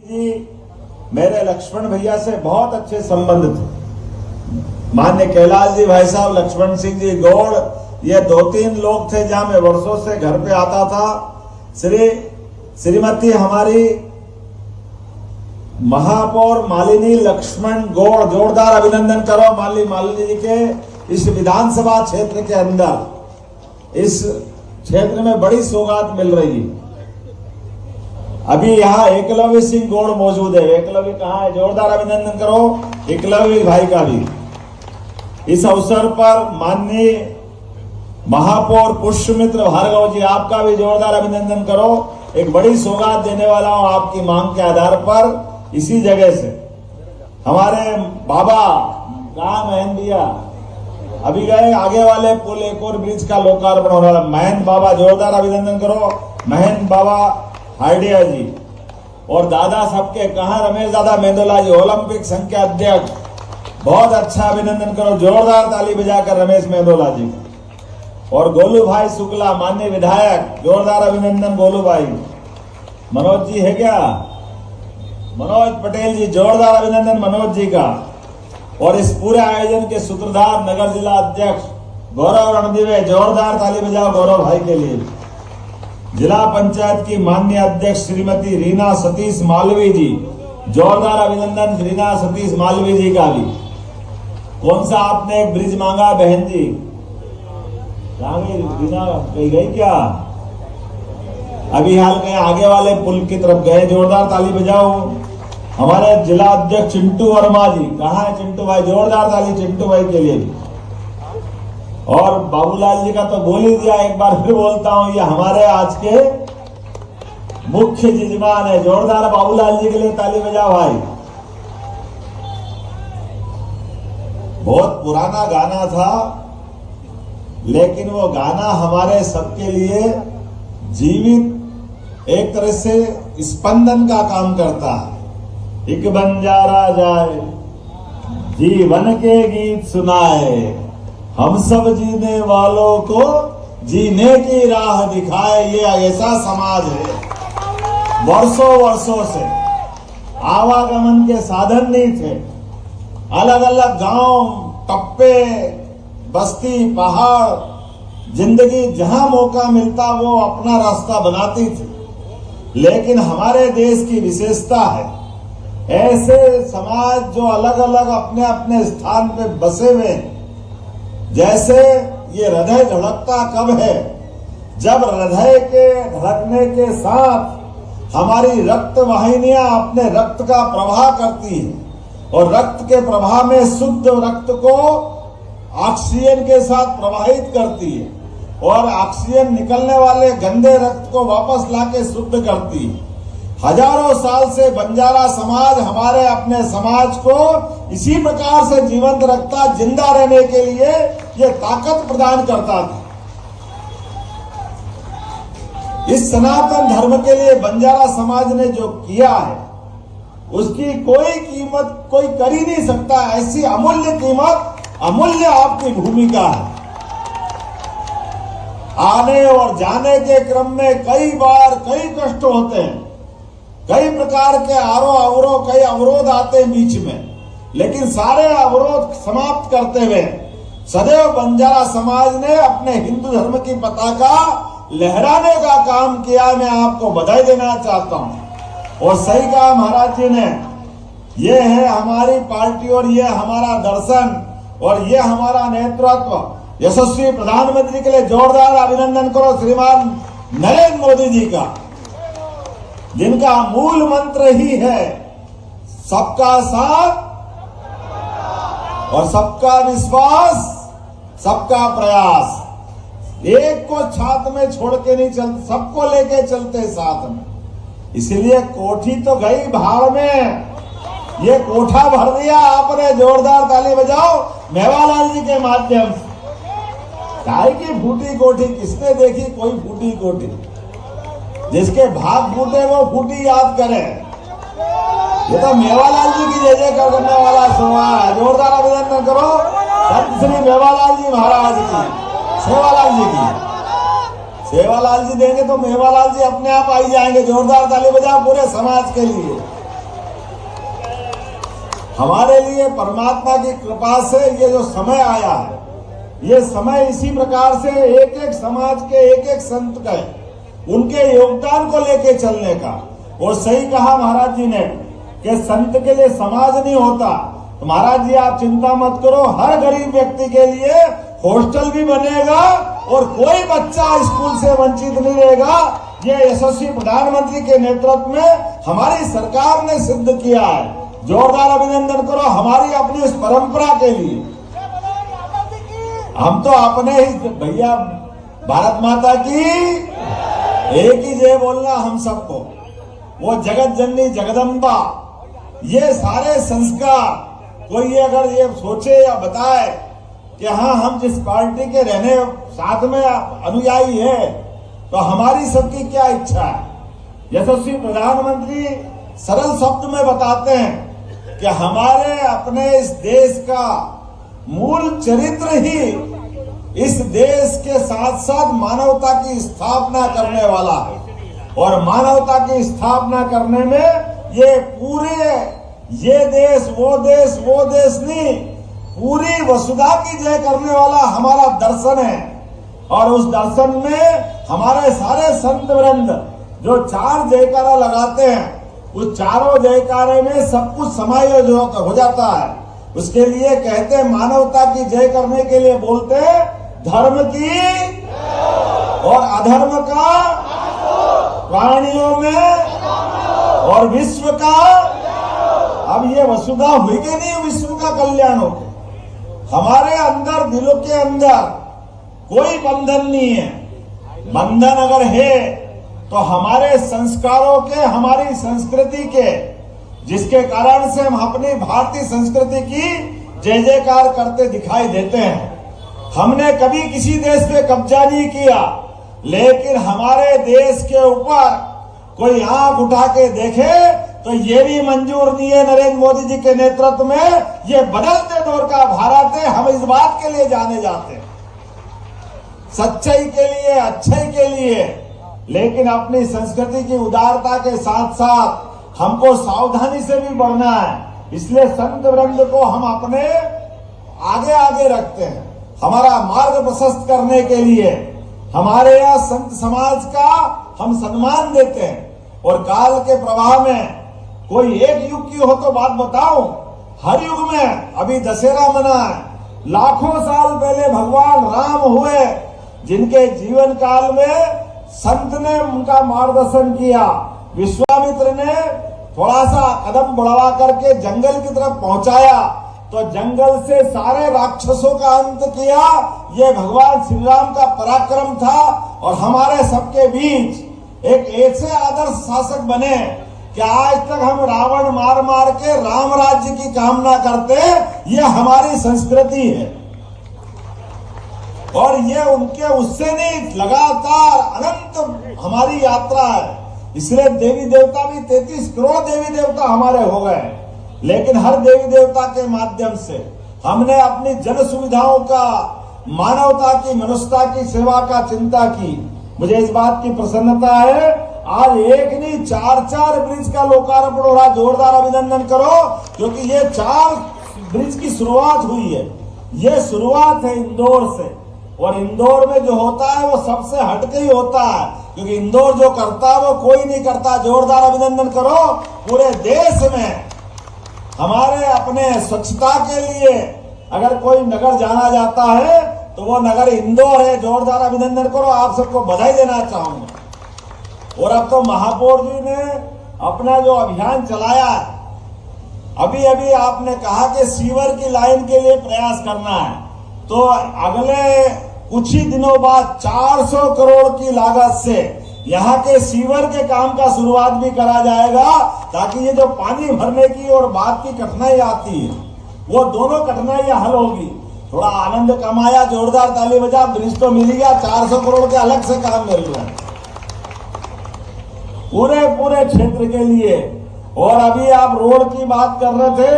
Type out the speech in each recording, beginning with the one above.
जी मेरे लक्ष्मण भैया से बहुत अच्छे संबंध थे। मान्य कैलाश जी भाई साहब, लक्ष्मण सिंह जी गौड़, ये 2-3 लोग थे जहां मैं वर्षों से घर पे आता था। श्रीमती हमारी महापौर मालिनी लक्ष्मण गौड़, जोरदार अभिनंदन करो मालिनी जी के। इस विधानसभा क्षेत्र के अंदर इस क्षेत्र में बड़ी सौगात मिल रही है। अभी यहाँ एकलव्य सिंह गौड़ मौजूद है। एकलव्य कहाँ है? जोरदार अभिनंदन करो एकलव्य भाई का भी। इस अवसर पर माननीय महापौर पुष्यमित्र भार्गव जी, आपका भी जोरदार अभिनंदन करो। एक बड़ी सौगात देने वाला हूं आपकी मांग के आधार पर। इसी जगह से हमारे बाबा राम महन भैया अभी गए, आगे वाले पुल एक और ब्रिज का लोकार्पण हो रहा है। महन बाबा, जोरदार अभिनंदन करो महन बाबा हाइडिया जी। और दादा सबके कहा, रमेश दादा मेंदोला जी, ओलंपिक संघ के अध्यक्ष, बहुत अच्छा अभिनंदन करो, जोरदार ताली बजाकर रमेश मेंदोला जी। और गोलू भाई शुक्ला, माननीय विधायक, जोरदार अभिनंदन गोलू भाई। मनोज जी है क्या? मनोज पटेल जी, जोरदार अभिनंदन मनोज जी का। और इस पूरे आयोजन के सूत्रधार नगर जिला अध्यक्ष गौरव रणदीवे, जोरदार ताली बजाओ गौरव भाई के लिए। जिला पंचायत की माननीय अध्यक्ष श्रीमती रीना सतीश मालवी जी, जोरदार अभिनंदन रीना सतीश मालवी जी का भी। कौन सा आपने एक ब्रिज मांगा बहन जी? कहाँ गई रीना? गई क्या? अभी हाल गए, आगे वाले पुल की तरफ गए, जोरदार ताली बजाओ। हमारे जिला अध्यक्ष चिंटू वर्मा जी, कहाँ है चिंटू भाई? जोरदार ताली चिंटू भाई के लिए भी। और बाबूलाल जी का तो बोल ही दिया, एक बार फिर बोलता हूं, ये हमारे आज के मुख्य जिजमान है। जोरदार बाबूलाल जी के लिए ताली बजाओ भाई। बहुत पुराना गाना था, लेकिन वो गाना हमारे सबके लिए जीवित एक तरह से स्पंदन का काम करता है। एक बंजारा जाए जीवन के गीत सुनाए, हम सब जीने वालों को जीने की राह दिखाए। ये ऐसा समाज है, वर्षों वर्षों से आवागमन के साधन नहीं थे। अलग अलग गांव, टप्पे, बस्ती, पहाड़, जिंदगी जहां मौका मिलता वो अपना रास्ता बनाती थी। लेकिन हमारे देश की विशेषता है, ऐसे समाज जो अलग अलग अपने अपने स्थान पे बसे हुए हैं। जैसे ये हृदय धड़कता कब है? जब हृदय के धड़कने के साथ हमारी रक्त वाहिनियां अपने रक्त का प्रवाह करती है और रक्त के प्रवाह में शुद्ध रक्त को ऑक्सीजन के साथ प्रवाहित करती है और ऑक्सीजन निकलने वाले गंदे रक्त को वापस लाके शुद्ध करती है। हजारों साल से बंजारा समाज हमारे अपने समाज को इसी प्रकार से जीवंत रखता, जिंदा रहने के लिए ये ताकत प्रदान करता था। इस सनातन धर्म के लिए बंजारा समाज ने जो किया है उसकी कोई कीमत कोई कर ही नहीं सकता। ऐसी अमूल्य कीमत, अमूल्य आपकी भूमिका है। आने और जाने के क्रम में कई बार कई कष्ट होते हैं, कई प्रकार के कई अवरोध आते हैं बीच में, लेकिन सारे अवरोध समाप्त करते हुए सदैव बंजारा समाज ने अपने हिंदू धर्म की पताका लहराने का काम किया। मैं आपको बधाई देना चाहता हूं। और सही कहा महाराज जी ने, ये है हमारी पार्टी और ये हमारा दर्शन और ये हमारा नेतृत्व। यशस्वी प्रधानमंत्री के लिए जोरदार अभिनंदन करो श्रीमान नरेंद्र मोदी जी का, जिनका मूल मंत्र ही है सबका साथ और सबका विश्वास, सबका प्रयास। एक को छात में छोड़ के नहीं चलते, सबको लेके चलते साथ में। इसलिए कोठी तो गई भाड़ में, ये कोठा भर दिया आपने। जोरदार ताली बजाओ मेवालाल जी के माध्यम से। काय की फूटी कोठी किसने देखी? कोई फूटी कोठी, जिसके भाग फूटे वो फूटी याद करें। ये तो मेवालाल जी की जय जय करने वाला सुना है। जोरदार अभिनंदन करो संत श्री मेवालाल जी महाराज की, सेवालाल जी की। सेवालाल जी देंगे तो मेवालाल जी अपने आप आई जाएंगे। जोरदार ताली बजाओ पूरे समाज के लिए। हमारे लिए परमात्मा की कृपा से ये जो समय आया है, ये समय इसी प्रकार से एक एक समाज के एक एक संत का, उनके योगदान को लेके चलने का। और सही कहा महाराज जी ने कि संत के लिए समाज नहीं होता। तो महाराज जी आप चिंता मत करो, हर गरीब व्यक्ति के लिए हॉस्टल भी बनेगा और कोई बच्चा स्कूल से वंचित नहीं रहेगा। ये यशस्वी प्रधानमंत्री के नेतृत्व में हमारी सरकार ने सिद्ध किया है। जोरदार अभिनंदन करो हमारी अपनी इस परंपरा के लिए। हम तो अपने ही भैया, भारत माता की एक ही जय बोलना हम सबको। वो जगत जननी जगदम्बा, ये सारे संस्कार कोई अगर ये सोचे या बताए कि हाँ हम जिस पार्टी के रहने साथ में अनुयायी है, तो हमारी सबकी क्या इच्छा है। यशस्वी प्रधानमंत्री सरल शब्द में बताते हैं कि हमारे अपने इस देश का मूल चरित्र ही इस देश के साथ साथ मानवता की स्थापना करने वाला है। और मानवता की स्थापना करने में ये पूरे ये देश वो देश नहीं, पूरी वसुधा की जय करने वाला हमारा दर्शन है। और उस दर्शन में हमारे सारे संत वृंद जो 4 जयकारा लगाते हैं, उस चारों जयकारे में सब कुछ समायोजित हो जाता है। उसके लिए कहते हैं मानवता की जय करने के लिए बोलते हैं धर्म की और अधर्म का, प्राणियों में और विश्व का। अब ये वसुधा हुई कि नहीं, विश्व का कल्याण हो। हमारे अंदर दिलों के अंदर कोई बंधन नहीं है। बंधन अगर है तो हमारे संस्कारों के, हमारी संस्कृति के, जिसके कारण से हम अपनी भारतीय संस्कृति की जय जयकार करते दिखाई देते हैं। हमने कभी किसी देश पे कब्जा नहीं किया, लेकिन हमारे देश के ऊपर कोई आंख उठा के देखे तो ये भी मंजूर नहीं है। नरेंद्र मोदी जी के नेतृत्व में ये बदलते दौर का भारत है। हम इस बात के लिए जाने जाते हैं, सच्चाई के लिए, अच्छाई के लिए, लेकिन अपनी संस्कृति की उदारता के साथ साथ हमको सावधानी से भी बढ़ना है। इसलिए संत वृंद को हम अपने आगे आगे रखते हैं, हमारा मार्ग प्रशस्त करने के लिए। हमारे यहाँ संत समाज का हम सम्मान देते हैं। और काल के प्रवाह में कोई एक युग की हो तो बात बताओ, हर युग में अभी दशहरा मना है, लाखों साल पहले भगवान राम हुए, जिनके जीवन काल में संत ने उनका मार्गदर्शन किया। विश्वामित्र ने थोड़ा सा कदम बढ़वा करके जंगल की तरफ पहुंचाया तो जंगल से सारे राक्षसों का अंत किया। ये भगवान श्री राम का पराक्रम था। और हमारे सबके बीच एक ऐसे आदर्श शासक बने कि आज तक हम रावण मार मार के राम राज्य की कामना करते, ये हमारी संस्कृति है। और ये उनके उससे नहीं, लगातार अनंत हमारी यात्रा है। इसलिए देवी देवता भी 33 करोड़ देवी देवता हमारे हो गए। लेकिन हर देवी देवता के माध्यम से हमने अपनी जन सुविधाओं का, मानवता की, मनुष्यता की सेवा का चिंता की। मुझे इस बात की प्रसन्नता है, आज एक नहीं 4 ब्रिज का लोकार्पण हो रहा। जोरदार अभिनंदन करो, क्योंकि ये 4 ब्रिज की शुरुआत हुई है। ये शुरुआत है इंदौर से, और इंदौर में जो होता है वो सबसे हटके ही होता है, क्योंकि इंदौर जो करता है वो कोई नहीं करता। जोरदार अभिनंदन करो। पूरे देश में हमारे अपने स्वच्छता के लिए अगर कोई नगर जाना जाता है तो वो नगर इंदौर है। जोरदार अभिनंदन करो, आप सबको बधाई देना चाहूंगा। और अब तो महापौर जी ने अपना जो अभियान चलाया है, अभी अभी आपने कहा कि सीवर की लाइन के लिए प्रयास करना है, तो अगले कुछ ही दिनों बाद 400 करोड़ की लागत से यहाँ के सीवर के काम का शुरुआत भी करा जाएगा, ताकि ये जो पानी भरने की और बात की कठिनाई आती है, वो दोनों कठिनाइयां हल होगी। थोड़ा आनंद कमाया, जोरदार ताली बजा। ब्रिज तो मिल गया, 400 करोड़ के अलग से काम मिल रहा है पूरे क्षेत्र के लिए। और अभी आप रोड की बात कर रहे थे,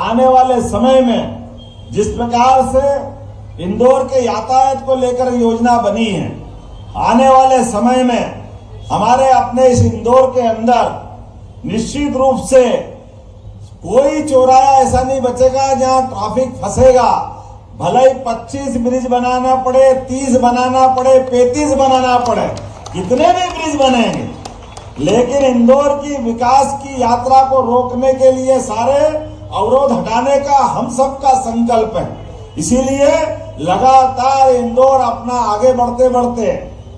आने वाले समय में जिस प्रकार से इंदौर के यातायात को लेकर योजना बनी है, आने वाले समय में हमारे अपने इस इंदौर के अंदर निश्चित रूप से कोई चौराहा ऐसा नहीं बचेगा जहां ट्रैफिक फंसेगा। भले ही 25 ब्रिज बनाना पड़े, 30 बनाना पड़े, 35 बनाना पड़े, कितने भी ब्रिज बनेंगे, लेकिन इंदौर की विकास की यात्रा को रोकने के लिए सारे अवरोध हटाने का हम सबका संकल्प है। इसीलिए लगातार इंदौर अपना आगे बढ़ते बढ़ते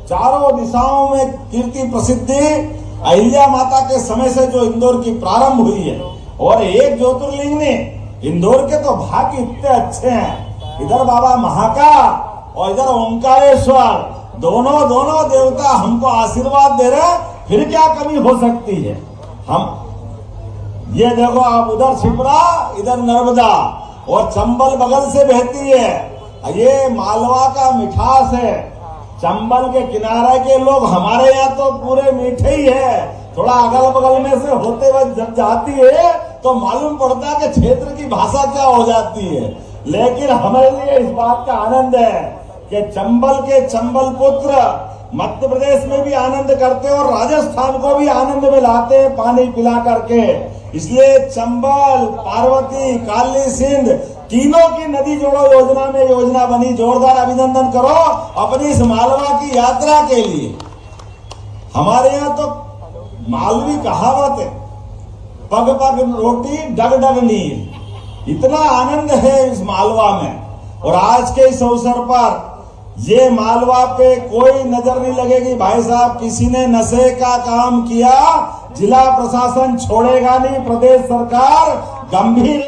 चारों दिशाओं में कीर्ति प्रसिद्धि अहिल्या माता के समय से जो इंदौर की प्रारंभ हुई है, और एक ज्योतिर्लिंग ने इंदौर के तो भाग्य इतने अच्छे हैं, इधर बाबा महाकाल और इधर ओंकारेश्वर, दोनों देवता हमको आशीर्वाद दे रहे हैं, फिर क्या कमी हो सकती है। हम ये देखो, आप उधर शिप्रा, इधर नर्मदा, और चंबल बगल से बहती है। ये मालवा का मिठास है। चंबल के किनारे के लोग हमारे यहाँ तो पूरे मीठे ही है, थोड़ा अगल बगल में से होते हुए जब जाती है तो मालूम पड़ता है कि क्षेत्र की भाषा क्या हो जाती है। लेकिन हमारे लिए इस बात का आनंद है कि चंबल के चंबल पुत्र मध्य प्रदेश में भी आनंद करते हैं और राजस्थान को भी आनंद में लाते हैं पानी पिला करके। इसलिए चंबल, पार्वती, काली सिंध, तीनों की नदी जोड़ो योजना में योजना बनी। जोरदार अभिनंदन करो अपनी इस मालवा की यात्रा के लिए। हमारे यहाँ तो मालवी कहावत है, पग पग रोटी डग डग नीर। इतना आनंद है इस मालवा में, और आज के इस अवसर पर ये मालवा पे कोई नजर नहीं लगेगी। भाई साहब, किसी ने नशे का काम किया, जिला प्रशासन छोड़ेगा नहीं, प्रदेश सरकार गंभीर